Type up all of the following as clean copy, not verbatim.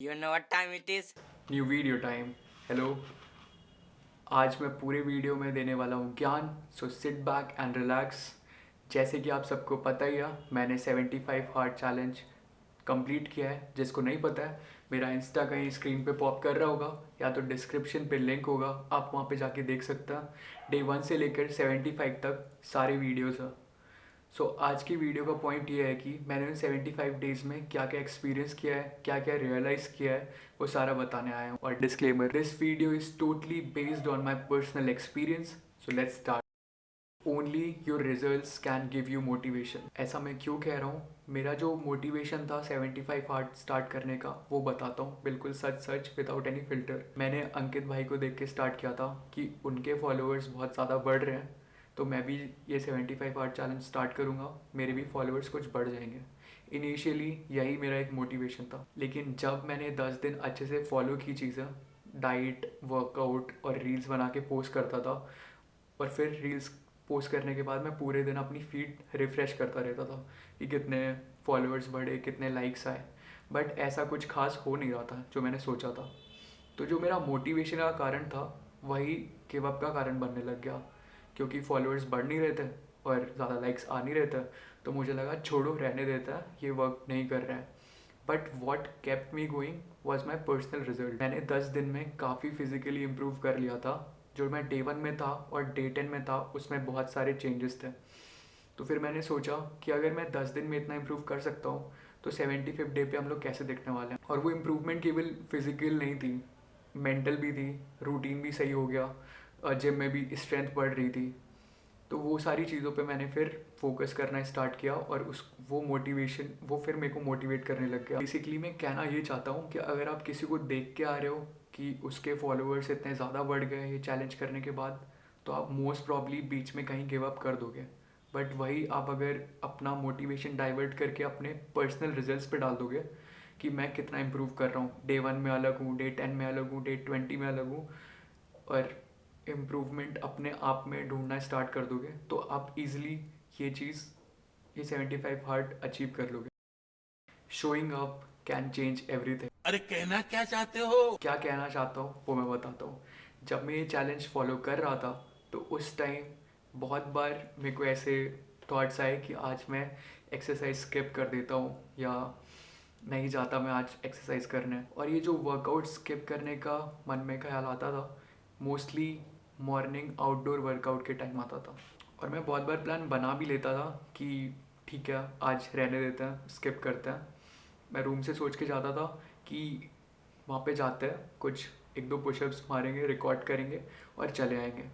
You know what time it is? New video time. Hello. आज मैं पूरे video में देने वाला हूँ ज्ञान, so sit back and relax. जैसे कि आप सबको पता ही है, मैंने 75 हार्ड चैलेंज कंप्लीट किया है। जिसको नहीं पता है, मेरा इंस्टा कहीं स्क्रीन पे पॉप कर रहा होगा या तो डिस्क्रिप्शन पे लिंक होगा, आप वहाँ पे जाके देख सकते हैं। डे 1 से लेकर 75 तक सारे वीडियोज़ हैं। आज की वीडियो का पॉइंट ये है कि मैंने उन 75 डेज़ में क्या क्या एक्सपीरियंस किया है, क्या क्या रियलाइज़ किया है, वो सारा बताने आया हूँ। और disclaimer, this video is totally based on my personal experience. So let's start. Only your results can give you motivation. ऐसा मैं क्यों कह रहा हूँ? मेरा जो मोटिवेशन था 75 हार्ड स्टार्ट करने का, वो बताता हूँ बिल्कुल सच सच, विदाउट एनी फिल्टर। मैंने अंकित भाई को देख के स्टार्ट किया था कि उनके फॉलोअर्स बहुत ज़्यादा बढ़ रहे हैं, तो मैं भी ये 75 हार्ड चैलेंज स्टार्ट करूँगा, मेरे भी फॉलोअर्स कुछ बढ़ जाएंगे। इनिशियली यही मेरा एक मोटिवेशन था, लेकिन जब मैंने 10 दिन अच्छे से फॉलो की चीज़ें, डाइट, वर्कआउट और रील्स बना के पोस्ट करता था, और फिर रील्स पोस्ट करने के बाद मैं पूरे दिन अपनी फीड रिफ़्रेश करता रहता था कि कितने फॉलोअर्स बढ़े, कितने लाइक्स आए। बट ऐसा कुछ खास हो नहीं रहा था जो मैंने सोचा था। तो जो मेरा मोटिवेशन का कारण था, वही गिव अप का कारण बनने लग गया, क्योंकि फॉलोअर्स बढ़ नहीं रहे थे और ज़्यादा लाइक्स आ नहीं रहे थे। तो मुझे लगा छोड़ो, रहने देता है, ये वर्क नहीं कर रहा है। But what kept me going was my personal result. मैंने 10 दिन में काफ़ी फिजिकली इम्प्रूव कर लिया था। जो मैं डे 1 में था और डे 10 में था, उसमें बहुत सारे चेंजेस थे। तो फिर मैंने सोचा कि अगर मैं 10 दिन में इतना इम्प्रूव कर सकता हूँ, तो 75 डे पे हम लोग कैसे दिखने वाले हैं। और वो इम्प्रूवमेंट केवल फिजिकल नहीं थी, मेंटल भी थी। रूटीन भी सही हो गया, जिम में भी स्ट्रेंथ बढ़ रही थी। तो वो सारी चीज़ों पे मैंने फिर फोकस करना स्टार्ट किया, और उस वो मोटिवेशन वो फिर मेरे को मोटिवेट करने लग गया। बेसिकली मैं कहना ये चाहता हूँ कि अगर आप किसी को देख के आ रहे हो कि उसके फॉलोअर्स इतने ज़्यादा बढ़ गए ये चैलेंज करने के बाद, तो आप मोस्ट प्रॉब्ली बीच में कहीं गिव अप कर दोगे। बट वही आप अगर अपना मोटिवेशन डाइवर्ट करके अपने पर्सनल रिजल्ट्स पे डाल दोगे कि मैं कितना इम्प्रूव कर रहा हूँ, डे 1 में अलग हूँ, डे 10 में अलग हूँ, डे 20 में अलग हूँ, और इम्प्रूवमेंट अपने आप में ढूंढना स्टार्ट कर दोगे, तो आप इजीली ये चीज़, ये 75 हार्ड अचीव कर लोगे। Showing up can change everything. अरे कहना क्या चाहते हो? क्या कहना चाहता हूँ वो मैं बताता हूँ। जब मैं ये चैलेंज फॉलो कर रहा था, तो उस टाइम बहुत बार मेरे को ऐसे थॉट्स आए कि आज मैं एक्सरसाइज स्किप कर देता हूँ, या नहीं जाता मैं आज एक्सरसाइज करने। और ये जो वर्कआउट स्किप करने का मन में ख्याल आता था, मोस्टली मॉर्निंग आउटडोर वर्कआउट के टाइम आता था। और मैं बहुत बार प्लान बना भी लेता था कि ठीक है, आज रहने देते हैं, स्किप करते हैं। मैं रूम से सोच के जाता था कि वहाँ पे जाते हैं, कुछ एक दो पुशअप्स मारेंगे, रिकॉर्ड करेंगे और चले आएंगे।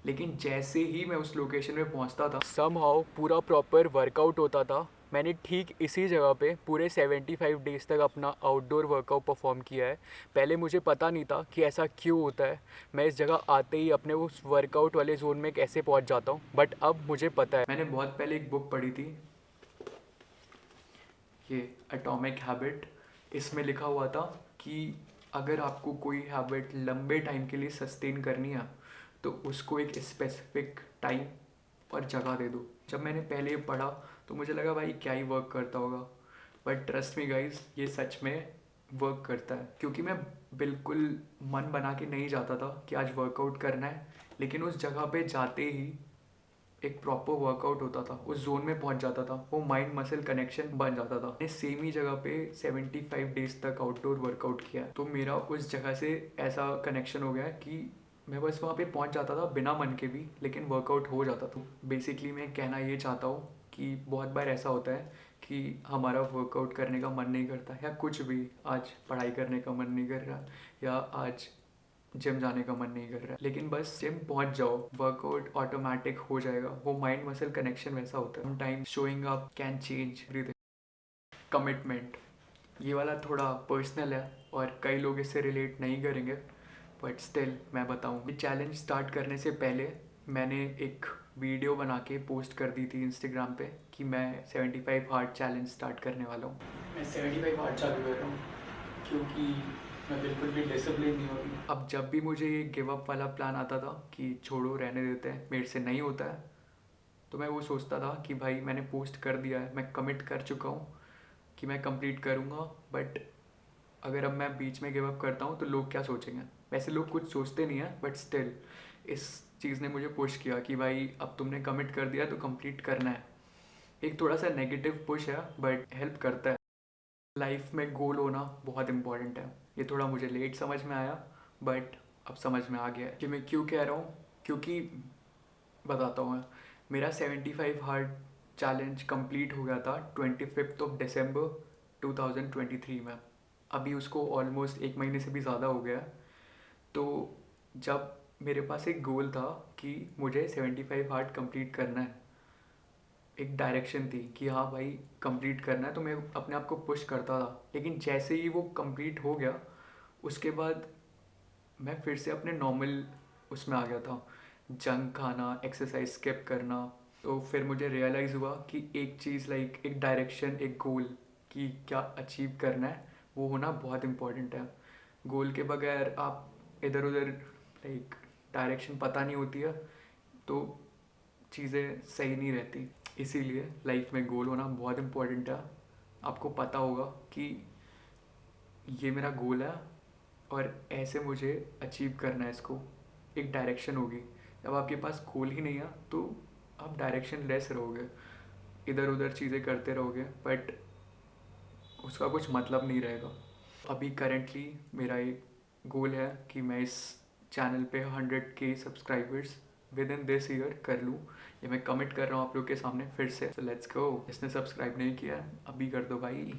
लेकिन जैसे ही मैं उस लोकेशन में पहुँचता था, समहाउ पूरा प्रॉपर वर्कआउट होता था। मैंने ठीक इसी जगह पे पूरे 75 डेज़ तक अपना आउटडोर वर्कआउट परफॉर्म किया है। पहले मुझे पता नहीं था कि ऐसा क्यों होता है, मैं इस जगह आते ही अपने उस वर्कआउट वाले जोन में कैसे पहुंच जाता हूँ, बट अब मुझे पता है। मैंने बहुत पहले एक बुक पढ़ी थी, ये एटॉमिक हैबिट। इसमें लिखा हुआ था कि अगर आपको कोई हैबिट लंबे टाइम के लिए सस्टेन करनी है, तो उसको एक स्पेसिफिक टाइम और जगह दे दो। जब मैंने पहले ये पढ़ा, तो मुझे लगा भाई क्या ही वर्क करता होगा, बट ट्रस्ट मी गाइज, ये सच में वर्क करता है। क्योंकि मैं बिल्कुल मन बना के नहीं जाता था कि आज वर्कआउट करना है, लेकिन उस जगह पे जाते ही एक प्रॉपर वर्कआउट होता था, उस जोन में पहुंच जाता था, वो माइंड मसल कनेक्शन बन जाता था। मैंने सेम ही जगह पे 75 डेज तक आउटडोर वर्कआउट किया, तो मेरा उस जगह से ऐसा कनेक्शन हो गया कि मैं बस वहाँ पे पहुँच जाता था बिना मन के भी, लेकिन वर्कआउट हो जाता था। बेसिकली मैं कहना ये चाहता हूँ कि बहुत बार ऐसा होता है कि हमारा वर्कआउट करने का मन नहीं करता, या कुछ भी, आज पढ़ाई करने का मन नहीं कर रहा, या आज जिम जाने का मन नहीं कर रहा है, लेकिन बस जिम पहुंच जाओ, वर्कआउट ऑटोमेटिक हो जाएगा। वो माइंड मसल कनेक्शन वैसा होता है। Sometimes showing up can change everything. Commitment, ये वाला थोड़ा पर्सनल है और कई लोग इससे रिलेट नहीं करेंगे, बट स्टिल मैं बताऊँ। ये चैलेंज स्टार्ट करने से पहले मैंने एक वीडियो बना के पोस्ट कर दी थी इंस्टाग्राम पे कि मैं 75 हार्ड चैलेंज स्टार्ट करने वाला हूँ। मैं 75 हार्ड चालू कर रहा हूँ, क्योंकि मैं बिल्कुल भी डिसिप्लिन नहीं होती। अब जब भी मुझे ये गिव अप वाला प्लान आता था कि छोड़ो, रहने देते हैं, मेरे से नहीं होता है, तो मैं वो सोचता था कि भाई मैंने पोस्ट कर दिया है, मैं कमिट कर चुका हूँ कि मैं कंप्लीट करूँगा, बट अगर अब मैं बीच में गिव अप करता हूँ तो लोग क्या सोचेंगे। वैसे लोग कुछ सोचते नहीं हैं, बट स्टिल इस चीज़ ने मुझे पुश किया कि भाई अब तुमने कमिट कर दिया तो कंप्लीट करना है। एक थोड़ा सा नेगेटिव पुश है बट हेल्प करता है। लाइफ में गोल होना बहुत इंपॉर्टेंट है। ये थोड़ा मुझे लेट समझ में आया, बट अब समझ में आ गया है कि मैं क्यों कह रहा हूँ। क्योंकि बताता हूँ मैं, मेरा 75 हार्ड चैलेंज कंप्लीट हो गया था 25 दिसंबर 2023 में। अभी उसको ऑलमोस्ट एक महीने से भी ज़्यादा हो गया है। तो जब मेरे पास एक गोल था कि मुझे 75 हार्ड कंप्लीट करना है, एक डायरेक्शन थी कि हाँ भाई कंप्लीट करना है, तो मैं अपने आप को पुश करता था। लेकिन जैसे ही वो कंप्लीट हो गया उसके बाद मैं फिर से अपने नॉर्मल उसमें आ गया था, जंक खाना, एक्सरसाइज स्किप करना। तो फिर मुझे रियलाइज़ हुआ कि एक चीज़ लाइक एक डायरेक्शन, एक गोल कि क्या अचीव करना है, वो होना बहुत इम्पोर्टेंट है। गोल के बगैर आप इधर उधर लाइक डायरेक्शन पता नहीं होती है तो चीज़ें सही नहीं रहती। इसीलिए लाइफ में गोल होना बहुत इम्पोर्टेंट है। आपको पता होगा कि ये मेरा गोल है और ऐसे मुझे अचीव करना है इसको। एक डायरेक्शन होगी। जब आपके पास गोल ही नहीं है तो आप डायरेक्शन लेस रहोगे, इधर उधर चीज़ें करते रहोगे, बट उसका कुछ मतलब नहीं रहेगा। अभी करेंटली मेरा एक गोल है कि मैं इस चैनल पे 100K subscribers with in this year कर लूँ। ये मैं कमिट कर रहा हूँ आप लोग के सामने फिर से। So let's go. जिसने सब्सक्राइब नहीं किया है अभी कर दो भाई।